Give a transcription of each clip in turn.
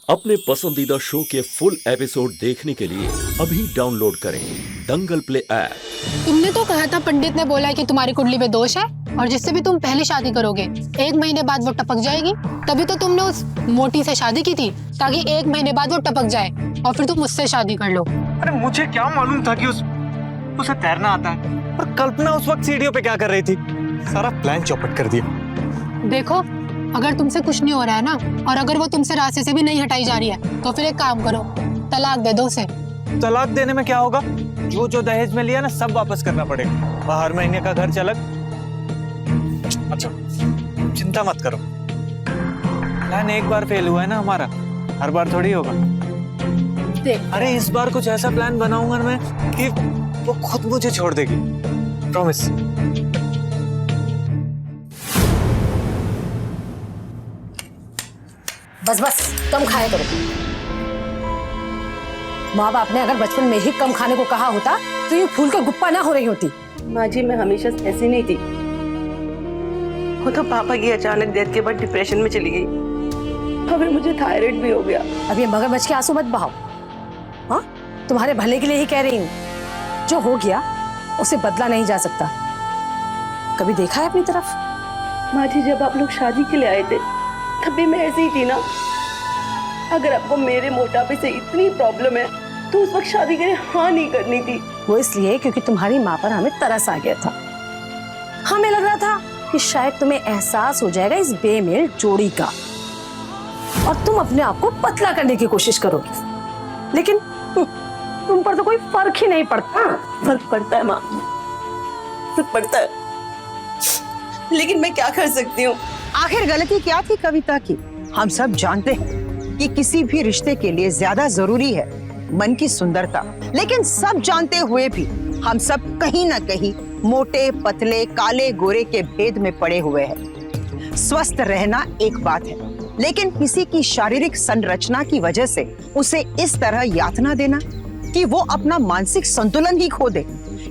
अपने पसंदीदा शो के फुल एपिसोड देखने के लिए अभी डाउनलोड करें दंगल प्ले ऐप। तुमने तो कहा था पंडित ने बोला है कि तुम्हारी कुंडली में दोष है और जिससे भी तुम पहले शादी करोगे 1 महीने बाद वो टपक जाएगी। तभी तो तुमने उस मोटी से शादी की थी ताकि 1 महीने बाद वो टपक जाए और फिर तुम उससे शादी कर लो। अरे मुझे क्या मालूम था कि उसे तैरना आता है। और कल्पना उस वक्त सीढ़ियों पे क्या कर रही थी, सारा प्लान चौपट कर दिया। देखो अगर तुमसे कुछ नहीं हो रहा है ना और अगर वो तुमसे रास्ते से भी नहीं हटाई जा रही है तो फिर एक काम करो, तलाक दे दो उसे। तलाक देने में क्या होगा? जो दहेज में लिया ना सब वापस करना पड़ेगा। हर महीने का घर चलक। अच्छा चिंता मत करो, प्लान एक बार फेल हुआ है ना हमारा, हर बार थोड़ी होगा। अरे इस बार कुछ ऐसा प्लान बनाऊंगा मैं कि वो खुद मुझे छोड़ देगी, प्रॉमिस। बस बस कम खाया करो। माँ बाप ने अगर बचपन में ही कम खाने को कहा होता तो ये फूल का गुप्पा ना हो रही होती। माँ जी मैं हमेशा ऐसी नहीं थी, वो तो पापा की अचानक डेथ के बाद डिप्रेशन में चली गई। अभी मुझे थायराइड भी हो गया। अब ये मगरमच्छ के आंसू मत बहाओ। हाँ तुम्हारे भले के लिए ही कह रही हूँ, जो हो गया उसे बदला नहीं जा सकता। कभी देखा है अपनी तरफ? माँ जी जब आप लोग शादी के लिए आए थे तब भी मैं ऐसी ही थी ना। अगर आपको मेरे मोटापे से इतनी प्रॉब्लम है तो उस वक्त शादी के लिए हाँ नहीं करनी थी। वो इसलिए क्योंकि तुम्हारी माँ पर हमें तरस आ गया था। हमें लग रहा था कि शायद तुम्हें एहसास हो जाएगा इस बेमेल जोड़ी का और तुम अपने आप को पतला करने की कोशिश करोगे, लेकिन तुम पर तो कोई फर्क ही नहीं पड़ता। फर्क पड़ता है माँ, फर्क पड़ता है, लेकिन मैं क्या कर सकती हूँ? आखिर गलती क्या थी कविता की? हम सब जानते हैं कि किसी भी रिश्ते के लिए ज्यादा जरूरी है मन की सुंदरता, लेकिन सब जानते हुए भी हम सब कहीं ना कहीं मोटे पतले काले गोरे के भेद में पड़े हुए हैं। स्वस्थ रहना एक बात है, लेकिन किसी की शारीरिक संरचना की वजह से उसे इस तरह यातना देना कि वो अपना मानसिक संतुलन ही खो दे,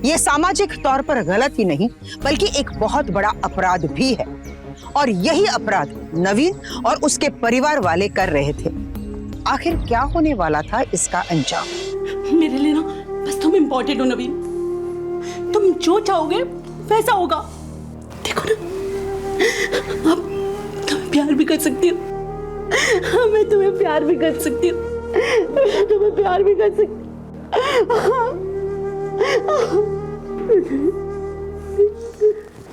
ये सामाजिक तौर पर गलत ही नहीं बल्कि एक बहुत बड़ा अपराध भी है। और यही अपराध नवीन और उसके परिवार वाले कर रहे थे। आखिर क्या होने वाला था इसका अंजाम? मेरे लिए ना बस तुम इम्पोर्टेंट हो नवीन, तुम जो चाहोगे वैसा होगा। देखो ना अब तुम्हें प्यार भी कर सकती हूँ, मैं तुम्हें प्यार भी कर सकती हूँ, तुम्हें प्यार भी कर सकती।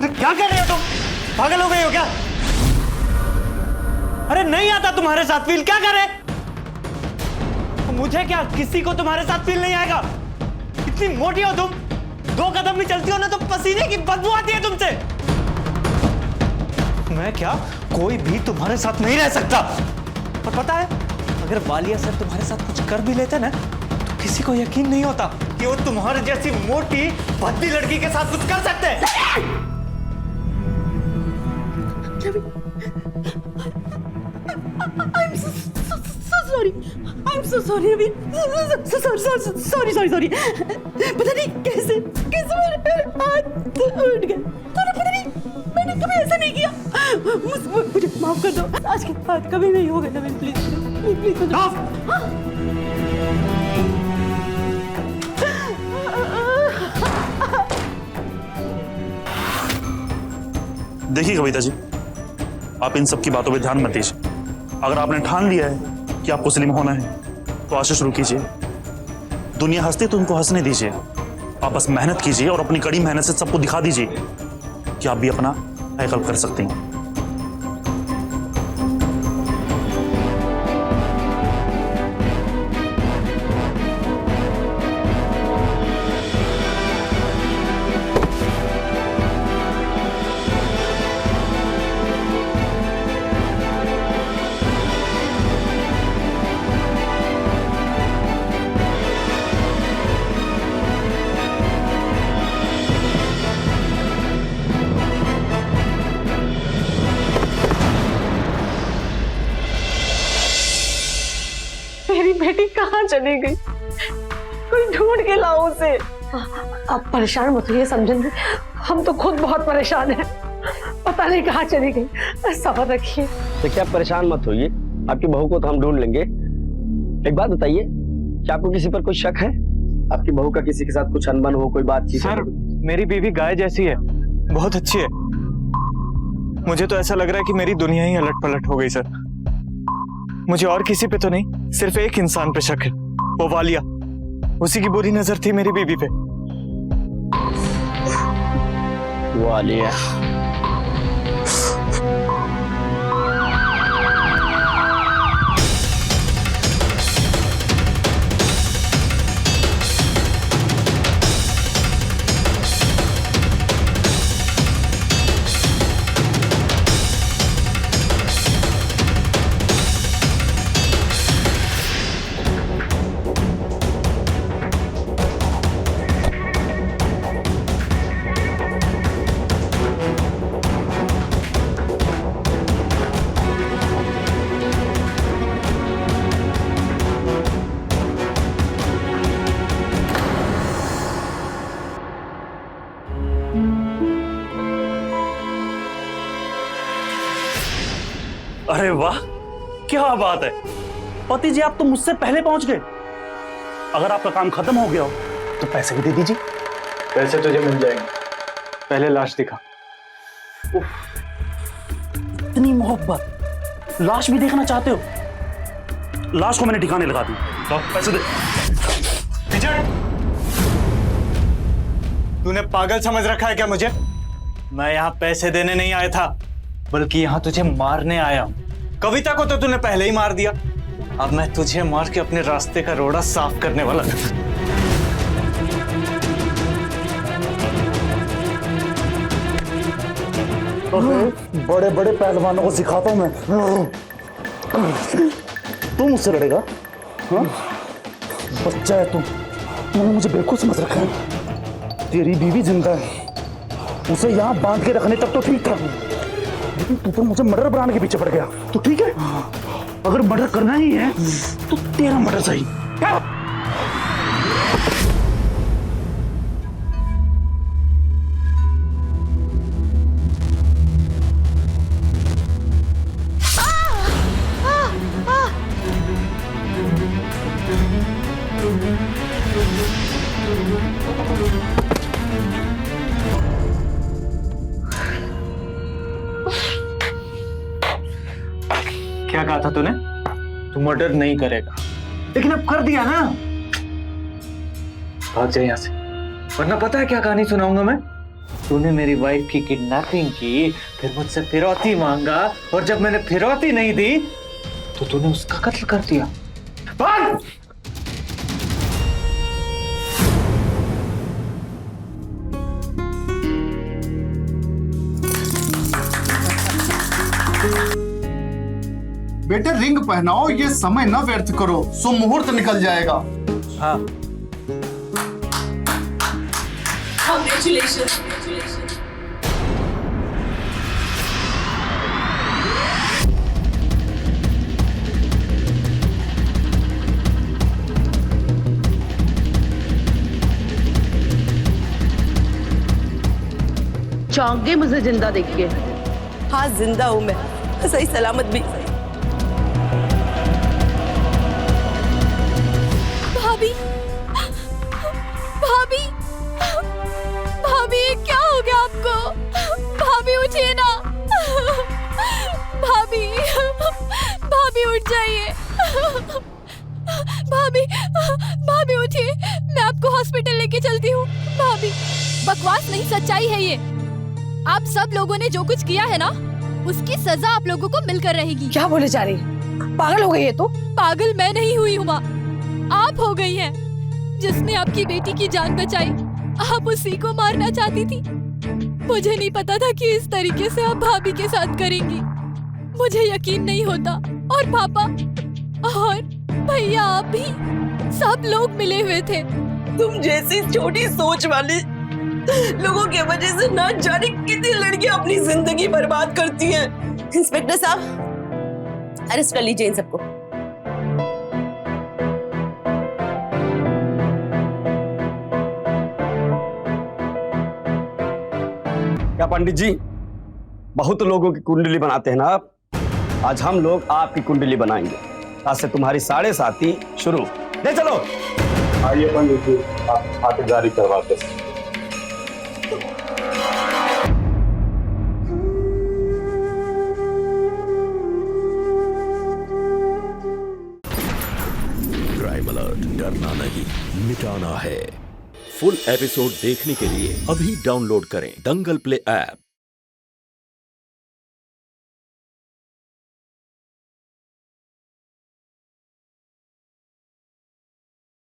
क्या कर रहे हो तुम? पागल हो गए हो क्या? अरे नहीं आता तुम्हारे साथ फील, क्या करे? मुझे क्या, किसी को तुम्हारे साथ फील नहीं आएगा। इतनी मोटी हो तुम, 2 कदम भी चलती हो ना तो पसीने की बदबू आती है तुमसे। मैं क्या, कोई भी तुम्हारे साथ नहीं रह सकता। और पता है अगर वालिया सर तुम्हारे साथ कुछ कर भी लेते ना तो किसी को यकीन नहीं होता कि वो तुम्हारे जैसी मोटी भद्दी लड़की के साथ कुछ कर सकते हैं। I'm so sorry Naveen, sorry। पता नहीं कैसे मेरे हाथ उठ गए। पता नहीं मैंने कभी ऐसा नहीं किया, मुझे माफ कर दो। आज के बाद कभी नहीं होगा नवीन, प्लीज। देखिए कविता जी, आप इन सब की बातों पे ध्यान मत दीजिए। अगर आपने ठान लिया है कि आपको सलीम होना है तो आशा शुरू कीजिए। दुनिया हंसती तो उनको हंसने दीजिए। आप बस मेहनत कीजिए और अपनी कड़ी मेहनत से सबको दिखा दीजिए कि आप भी अपना हकल कर सकते हैं। मेरी बेटी कहाँ चली गई? कोई ढूंढ के लाओ उसे। अब परेशान मत होइए समझन जी, हम तो खुद बहुत परेशान हैं। पता नहीं कहाँ चली गई। सब्र रखिए। देखिए आप परेशान मत होइए, आपकी बहू को तो हम ढूंढ लेंगे। एक बात बताइए, क्या आपको किसी पर कोई शक है? आपकी बहू का किसी के साथ कुछ अनबन हो, कोई बातचीत? सर, मेरी बीवी गाय जैसी है, बहुत अच्छी है। मुझे तो ऐसा लग रहा है कि मेरी दुनिया ही अलट पलट हो गई सर। मुझे और किसी पे तो नहीं, सिर्फ एक इंसान पे शक है, वो वालिया। उसी की बुरी नजर थी मेरी बीवी पे। वालिया? अरे वाह, क्या बात है पति जी, आप तो मुझसे पहले पहुंच गए। अगर आपका काम खत्म हो गया हो तो पैसे भी दे दीजिए। पैसे तुझे मिल जाएंगे, पहले लाश दिखा। इतनी मोहब्बत, लाश भी देखना चाहते हो? लाश को मैंने ठिकाने लगा दी, तो पैसे दे। तूने पागल समझ रखा है क्या मुझे? मैं यहाँ पैसे देने नहीं आया था, बल्कि यहाँ तुझे मारने आया हूँ। कविता को तो तूने पहले ही मार दिया, अब मैं तुझे मार के अपने रास्ते का रोड़ा साफ करने वाला था। बड़े बड़े पहलवानों को सिखाता हूं मैं। तू मुझसे लड़ेगा? हाँ? बच्चा है तू, तूने मुझे बेवकूफ समझ रखा है। तेरी बीवी जिंदा है, उसे यहाँ बांध के रखने तक तो ठीक था, लेकिन तू तो मुझे मर्डर बनाने के पीछे पड़ गया। तो ठीक है, अगर मर्डर करना ही है तो तेरा मर्डर सही। क्या कहा था तूने? तू मर्डर नहीं करेगा, लेकिन अब कर दिया ना। भाग जा यहाँ से, वरना पता है क्या कहानी सुनाऊंगा मैं। तूने मेरी वाइफ की किडनैपिंग की, फिर मुझसे फिरौती मांगा, और जब मैंने फिरौती नहीं दी तो तूने उसका कत्ल कर दिया। भाग! बेटे रिंग पहनाओ, ये समय न व्यर्थ करो, शुभ मुहूर्त निकल जाएगा। हाँ, Congratulations. चौंक गए मुझे जिंदा देख के? हाँ, जिंदा हूँ मैं, सही सलामत भी। भाभी, भाभी, भाभी, क्या हो गया आपको? भाभी उठिए ना, भाभी, भाभी उठ जाइए, भाभी, भाभी उठिए, मैं आपको हॉस्पिटल लेके चलती हूँ। भाभी, बकवास नहीं, सच्चाई है ये। आप सब लोगों ने जो कुछ किया है ना, उसकी सजा आप लोगों को मिलकर रहेगी। क्या बोले जा रही? पागल हो गई है तो? पागल मैं नहीं हुई हूँ माँ, आप हो गई हैं। जिसने आपकी बेटी की जान बचाई, आप उसी को मारना चाहती थी। मुझे नहीं पता था कि इस तरीके से आप भाभी के साथ करेंगी। मुझे यकीन नहीं होता। और पापा और भैया, आप भी, सब लोग मिले हुए थे। तुम जैसी छोटी सोच वाली लोगों की वजह से ना जाने कितनी लड़कियां अपनी जिंदगी बर्बाद करती हैं। इंस्पेक्टर साहब, अरेस्ट कर लीजिए इन सबको। क्या पंडित जी, बहुत लोगों की कुंडली बनाते हैं ना आप, आज हम लोग आपकी कुंडली बनाएंगे। आज से तुम्हारी 7:30 शुरू। ले चलो। आइए पंडित जी, आप खातिरदारी करवाते हैं। क्राइम अलर्ट, डरना नहीं मिटाना है। फुल एपिसोड देखने के लिए अभी डाउनलोड करें दंगल प्ले ऐप।